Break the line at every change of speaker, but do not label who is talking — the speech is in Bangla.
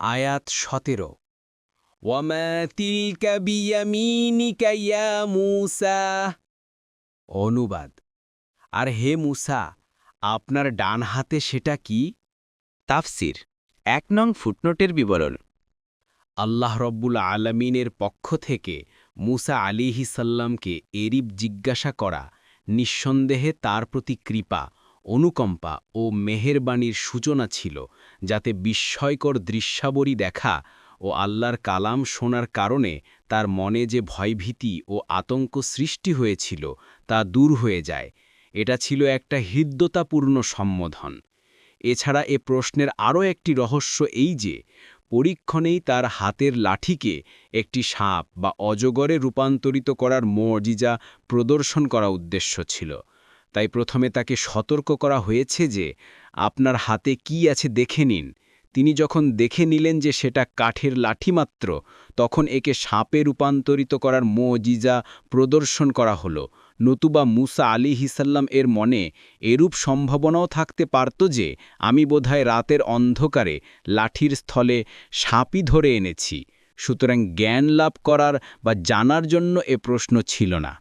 আয়াত ১৭। ওয়ামা তিলকা বিয়ামিনিকা ইয়া মূসা। অনুবাদ: আর হে মূসা, আপনার ডান হাতে সেটা কি?
তাফসির ১ নং ফুটনোটের বিবরণ।
আল্লাহ রব্বুল আলামিনের পক্ষ থেকে মূসা আলাইহিসাল্লামকে এরিব জিজ্ঞাসা করা নিঃসন্দেহে তার প্রতি কৃপা, অনুকম্পা ও মেহেরবানির সূচনা ছিল, যাতে বিস্ময়কর দৃশ্যাবলী দেখা ও আল্লাহর কালাম শোনার কারণে তার মনে যে ভয়ভীতি ও আতঙ্ক সৃষ্টি হয়েছিল তা দূর হয়ে যায়। এটা ছিল একটা হৃদ্যতাপূর্ণ সম্বোধন। এছাড়া এ প্রশ্নের আরও একটি রহস্য এই যে, পরীক্ষণেই তার হাতের লাঠিকে একটি সাপ বা অজগরে রূপান্তরিত করার মুজিজা প্রদর্শন করা উদ্দেশ্য ছিল। তাই প্রথমে তাকে সতর্ক করা হয়েছে যে, আপনার হাতে কি আছে দেখে নিন। তিনি যখন দেখে নিলেন যে সেটা কাঠের লাঠি মাত্র, তখন একে সাপে রূপান্তরিত করার মুজিজা প্রদর্শন করা হলো। নতুবা মূসা আলাইহিসাল্লাম এর মনে এরূপ সম্ভাবনাও থাকতে পারত যে, আমি বোধহয় রাতের অন্ধকারে লাঠির স্থলে সাপই ধরে এনেছি। সুতরাং জ্ঞান লাভ করার বা জানার জন্য এ প্রশ্ন ছিল না।